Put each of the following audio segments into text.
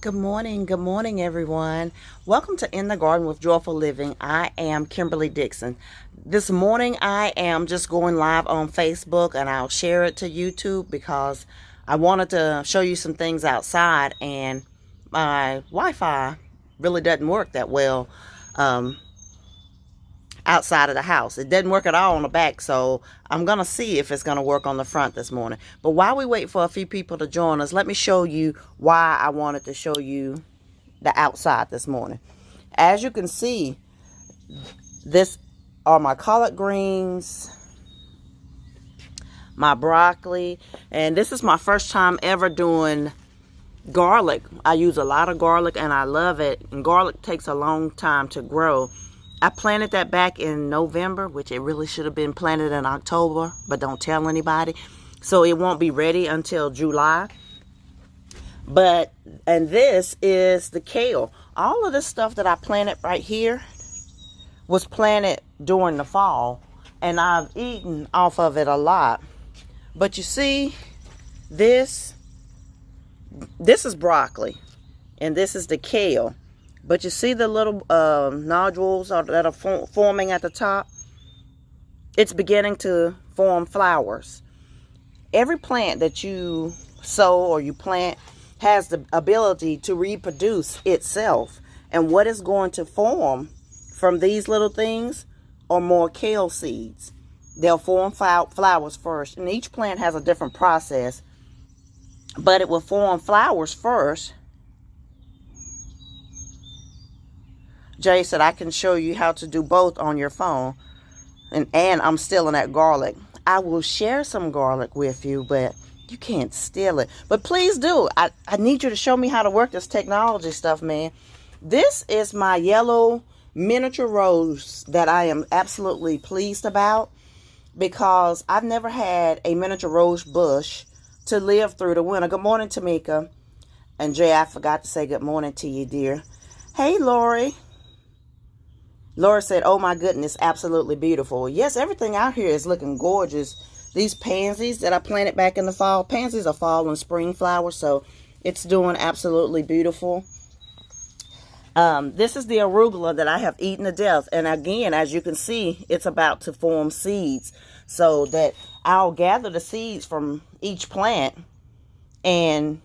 Good morning, everyone. Welcome to In the Garden with Joyful Living. I am Kimberly Dixon. This morning, I am just going live on Facebook, and I'll share it to YouTube because I wanted to show you some things outside, and my Wi-Fi really doesn't work that well outside of the house. It doesn't work at all on the back, so I'm going to see if it's going to work on the front this morning. But while we wait for a few people to join us, let me show you why I wanted to show you the outside this morning. As you can see, this are my collard greens, my broccoli, and this is my first time ever doing garlic. I use a lot of garlic and I love it, and garlic takes a long time to grow. I planted that back in November, which it really should have been planted in October, but don't tell anybody. So it won't be ready until July. And this is the kale. All of this stuff that I planted right here was planted during the fall, and I've eaten off of it a lot. But you see, this is broccoli, and this is the kale. But you see the little nodules that are forming at the top? It's beginning to form flowers. Every plant that you sow or you plant has the ability to reproduce itself. And what is going to form from these little things are more kale seeds. They'll form flowers first. And each plant has a different process. But it will form flowers first. Jay said, I can show you how to do both on your phone. And I'm stealing that garlic. I will share some garlic with you, but you can't steal it. But please do. I need you to show me how to work this technology stuff, man. This is my yellow miniature rose that I am absolutely pleased about, because I've never had a miniature rose bush to live through the winter. Good morning, Tamika. And Jay, I forgot to say good morning to you, dear. Hey, Lori. Laura said, oh my goodness, absolutely beautiful. Yes, everything out here is looking gorgeous. These pansies that I planted back in the fall, pansies are fall and spring flowers, so it's doing absolutely beautiful. This is the arugula that I have eaten to death. And again, as you can see, it's about to form seeds. So that I'll gather the seeds from each plant and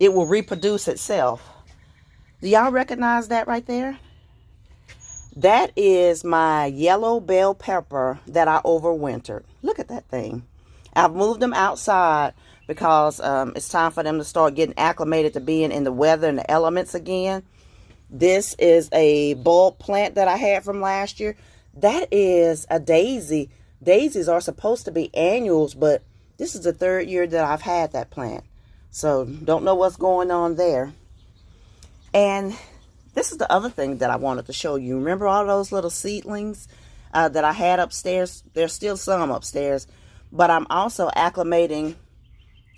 it will reproduce itself. Do y'all recognize that right there? That is my yellow bell pepper that I overwintered. Look at that thing. I've moved them outside because it's time for them to start getting acclimated to being in the weather and the elements again. This is a bulb plant that I had from last year. That is a daisy. Daisies are supposed to be annuals, but this is the third year that I've had that plant. So don't know what's going on there. And this is the other thing that I wanted to show you. Remember all those little seedlings that I had upstairs? There's still some upstairs. But I'm also acclimating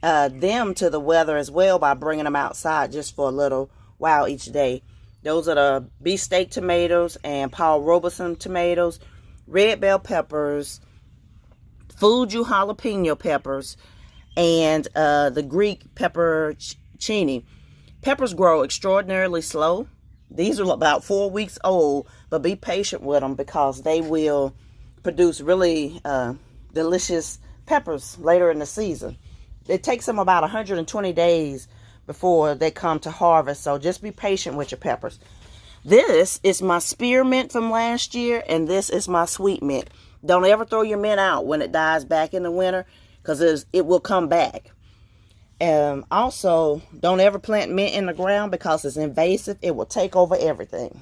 them to the weather as well by bringing them outside just for a little while each day. Those are the beefsteak tomatoes and Paul Robeson tomatoes, red bell peppers, Fuji jalapeno peppers, and the Greek pepperoncini. Peppers grow extraordinarily slow. These are about 4 weeks old, but be patient with them because they will produce really delicious peppers later in the season. It takes them about 120 days before they come to harvest, so just be patient with your peppers. This is my spearmint from last year, and this is my sweet mint. Don't ever throw your mint out when it dies back in the winter, because it will come back. Also, don't ever plant mint in the ground because it's invasive. It will take over everything.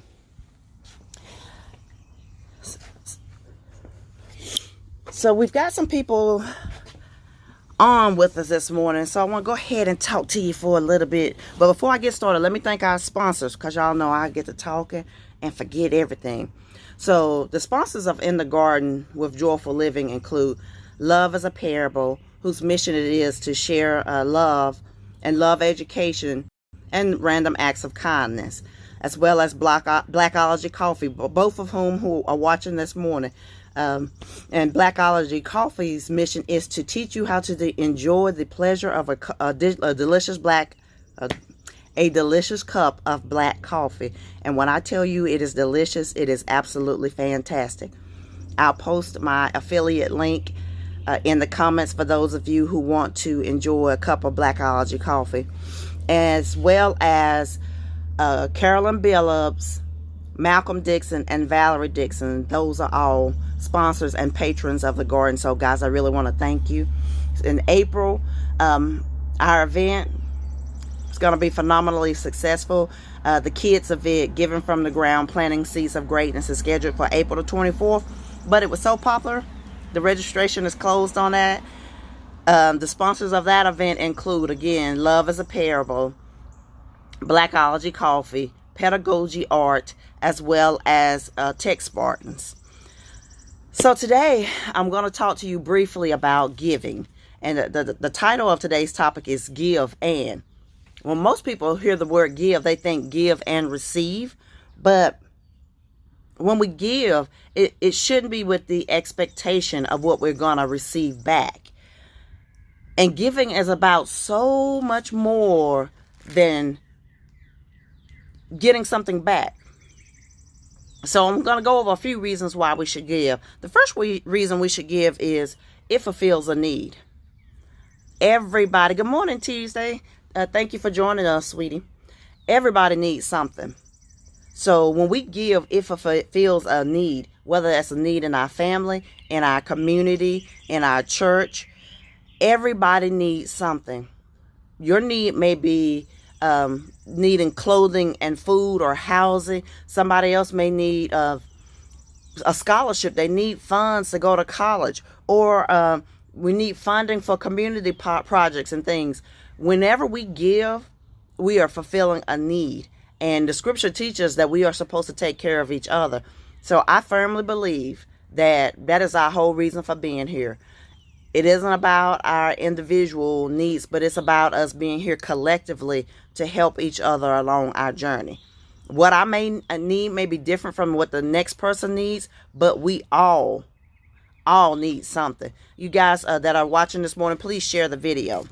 So we've got some people on with us this morning, so I want to go ahead and talk to you for a little bit. But before I get started, let me thank our sponsors, because y'all know I get to talking and forget everything. So the sponsors of In the Garden with Joyful Living include Love is a Parable, whose mission it is to share love and love education and random acts of kindness, as well as Blackology Coffee, both of who are watching this morning. And Blackology Coffee's mission is to teach you how to enjoy the pleasure of a delicious black a delicious cup of black coffee. And when I tell you it is delicious, it is absolutely fantastic. I'll post my affiliate link in the comments for those of you who want to enjoy a cup of Blackology coffee, as well as Carolyn Billups, Malcolm Dixon, and Valerie Dixon. Those are all sponsors and patrons of the garden. So guys, I really want to thank you. In April, our event is going to be phenomenally successful. The kids event, Giving from the Ground, Planting Seeds of Greatness, is scheduled for April the 24th. But it was so popular, the registration is closed on that. The sponsors of that event include, again, Love is a Parable, Blackology Coffee, Pedagogy Art, as well as Tech Spartans. So today, I'm going to talk to you briefly about giving. And the title of today's topic is Give and. When most people hear the word give, they think give and receive. But when we give, it shouldn't be with the expectation of what we're going to receive back. And giving is about so much more than getting something back. So I'm going to go over a few reasons why we should give. The first reason we should give is it fulfills a need. Everybody, good morning, Tuesday. Thank you for joining us, sweetie. Everybody needs something. So when we give, it fulfills a need, whether that's a need in our family, in our community, in our church. Everybody needs something. Your need may be needing clothing and food or housing. Somebody else may need a scholarship. They need funds to go to college, or we need funding for community projects and things. Whenever we give, we are fulfilling a need. And the scripture teaches that we are supposed to take care of each other. So I firmly believe that that is our whole reason for being here. It isn't about our individual needs, but it's about us being here collectively to help each other along our journey. What I may need may be different from what the next person needs, but we all need something. You guys that are watching this morning, please share the video.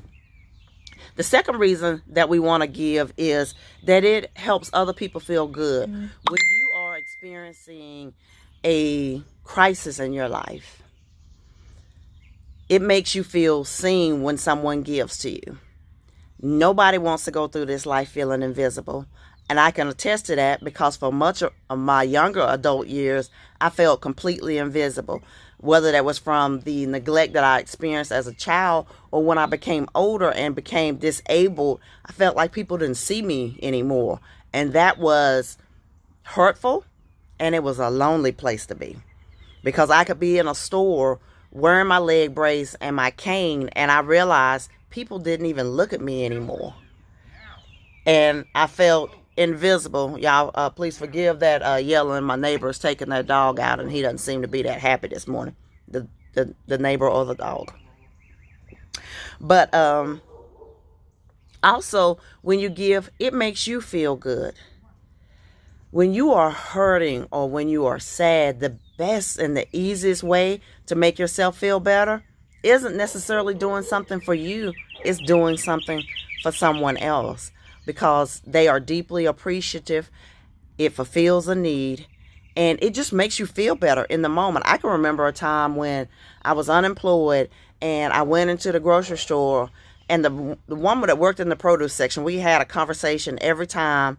The second reason that we want to give is that it helps other people feel good. When you are experiencing a crisis in your life, it makes you feel seen when someone gives to you. Nobody wants to go through this life feeling invisible. And I can attest to that because for much of my younger adult years, I felt completely invisible. Whether that was from the neglect that I experienced as a child, or when I became older and became disabled, I felt like people didn't see me anymore. And that was hurtful, and it was a lonely place to be. Because I could be in a store wearing my leg brace and my cane, and I realized people didn't even look at me anymore. And I felt invisible. Y'all, please forgive that yelling. My neighbor is taking their dog out, and he doesn't seem to be that happy this morning. The neighbor or the dog. But also, when you give, it makes you feel good. When you are hurting or when you are sad, the best and the easiest way to make yourself feel better isn't necessarily doing something for you. It's doing something for someone else, because they are deeply appreciative. It fulfills a need, and it just makes you feel better in the moment. I can remember a time when I was unemployed and I went into the grocery store, and the woman that worked in the produce section, we had a conversation every time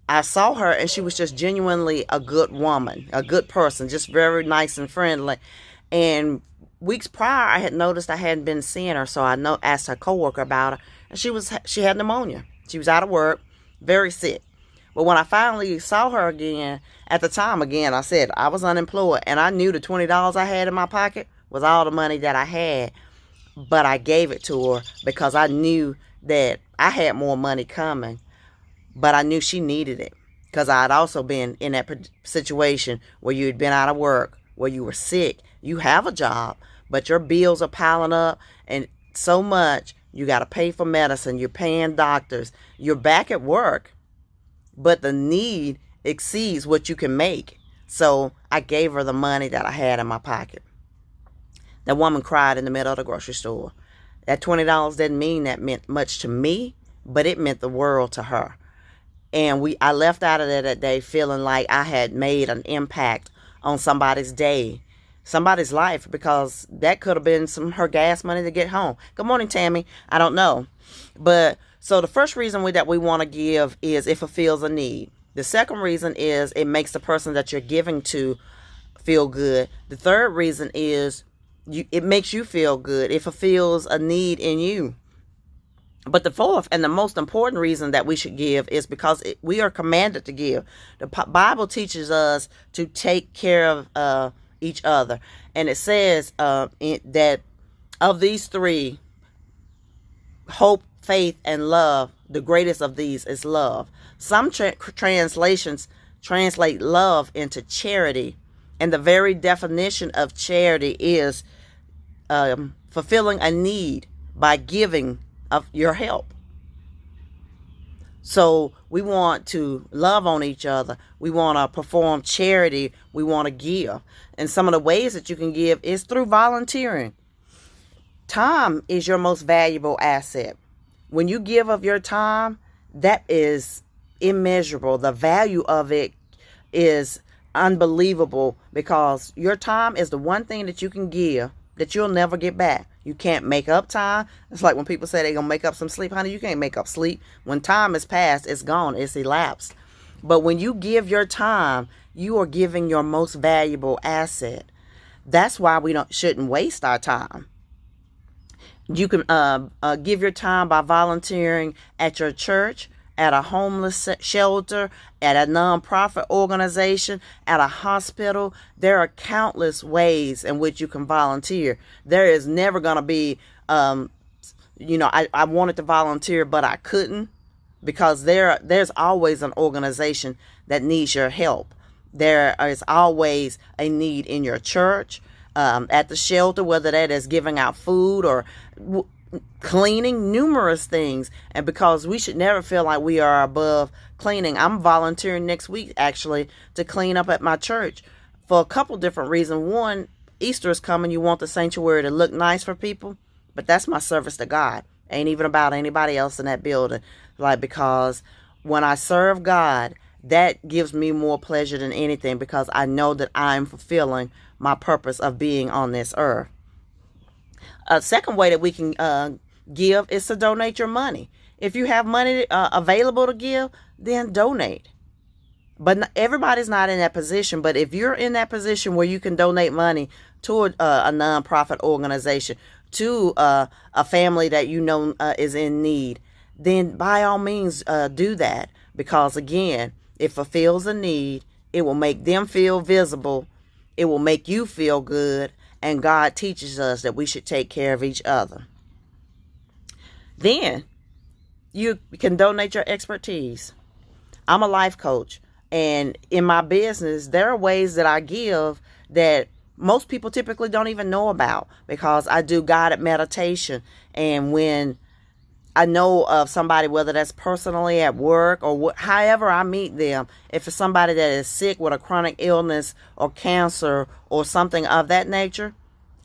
I saw her, and she was just genuinely a good woman, a good person, just very nice and friendly. And weeks prior, I had noticed I hadn't been seeing her, so I asked her coworker about her, and she had pneumonia. She was out of work, very sick. But when I finally saw her again, at the time, again, I said I was unemployed, and I knew the $20 I had in my pocket was all the money that I had. But I gave it to her because I knew that I had more money coming. But I knew she needed it, because I had also been in that situation where you had been out of work, where you were sick. You have a job, but your bills are piling up, and so much. You got to pay for medicine. You're paying doctors. You're back at work, but the need exceeds what you can make. So I gave her the money that I had in my pocket. That woman cried in the middle of the grocery store. That $20 didn't mean that much to me, but it meant the world to her. And I left out of there that day feeling like I had made an impact on somebody's day, somebody's life, because that could have been her gas money to get home. Good morning, Tammy. I don't know. But so the first reason that we want to give is it fulfills a need. The second reason is it makes the person that you're giving to feel good. The third reason is it makes you feel good. It fulfills a need in you. But the fourth and the most important reason that we should give is because we are commanded to give. The Bible teaches us to take care of each other. And it says that of these three, hope, faith, and love, the greatest of these is love. Some translations translate love into charity. And the very definition of charity is fulfilling a need by giving of your help. So we want to love on each other. We want to perform charity. We want to give. And some of the ways that you can give is through volunteering. Time is your most valuable asset. When you give of your time, that is immeasurable. The value of it is unbelievable, because your time is the one thing that you can give that you'll never get back. You can't make up time. It's like when people say they're going to make up some sleep. Honey, you can't make up sleep. When time is passed, it's gone. It's elapsed. But when you give your time, you are giving your most valuable asset. That's why we shouldn't waste our time. You can give your time by volunteering at your church, at a homeless shelter, at a nonprofit organization, at a hospital. There are countless ways in which you can volunteer. There is never going to be, I wanted to volunteer, but I couldn't, because there's always an organization that needs your help. There is always a need in your church, at the shelter, whether that is giving out food or cleaning, numerous things. And because we should never feel like we are above cleaning, I'm volunteering next week actually to clean up at my church for a couple different reasons. One, Easter is coming. You want the sanctuary to look nice for people, but that's my service to God. Ain't even about anybody else in that building. Because when I serve God, that gives me more pleasure than anything, because I know that I'm fulfilling my purpose of being on this earth. A second way that we can give is to donate your money. If you have money available to give, then donate. But everybody's not in that position. But if you're in that position where you can donate money to a nonprofit organization, to a family that you know is in need, then by all means do that. Because again, it fulfills a need. It will make them feel visible. It will make you feel good. And God teaches us that we should take care of each other. Then you can donate your expertise. I'm a life coach. And in my business, there are ways that I give that most people typically don't even know about, because I do guided meditation. And when I know of somebody, whether that's personally at work or however I meet them, if it's somebody that is sick with a chronic illness or cancer or something of that nature,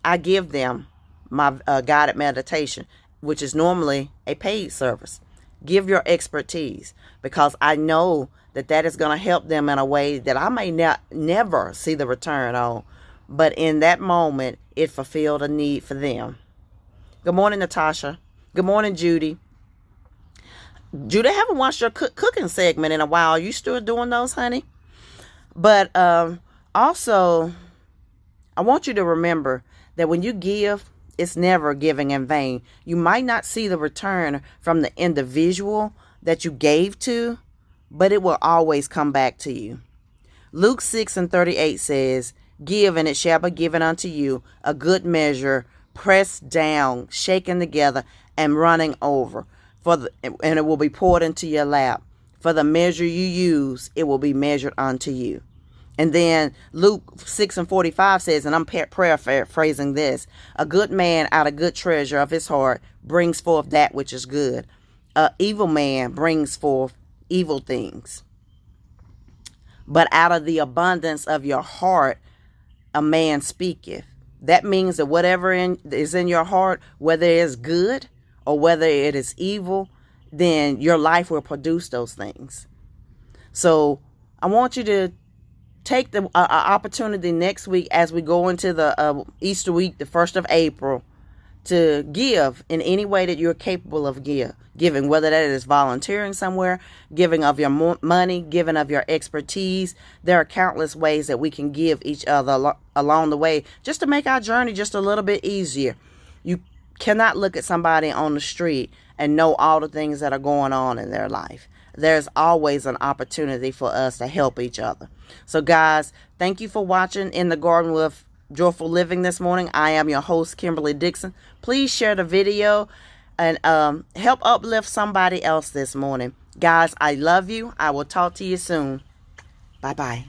I give them my guided meditation, which is normally a paid service. Give your expertise, because I know that is going to help them in a way that I may never see the return on. But in that moment, it fulfilled a need for them. Good morning, Natasha. Good morning, Judy. Judy, I haven't watched your cooking segment in a while. Are you still doing those, honey? But also, I want you to remember that when you give, it's never giving in vain. You might not see the return from the individual that you gave to, but it will always come back to you. Luke 6:38 says, "Give, and it shall be given unto you, a good measure, pressed down, shaken together, and running over. And it will be poured into your lap. For the measure you use, it will be measured unto you." And then Luke 6:45 says, and I'm paraphrasing this, "A good man out of good treasure of his heart brings forth that which is good. An evil man brings forth evil things. But out of the abundance of your heart, a man speaketh." That means that whatever is in your heart, whether it is good or whether it is evil, then your life will produce those things. So I want you to take the opportunity next week as we go into the Easter week, the 1st of April, to give in any way that you're capable of giving, whether that is volunteering somewhere, giving of your money, giving of your expertise. There are countless ways that we can give each other along the way, just to make our journey just a little bit easier. You cannot look at somebody on the street and know all the things that are going on in their life. There's always an opportunity for us to help each other. So guys, thank you for watching In the Garden with Joyful Living this morning. I am your host, Kimberly Dixon. Please share the video and help uplift somebody else this morning. Guys, I love you. I will talk to you soon. Bye-bye.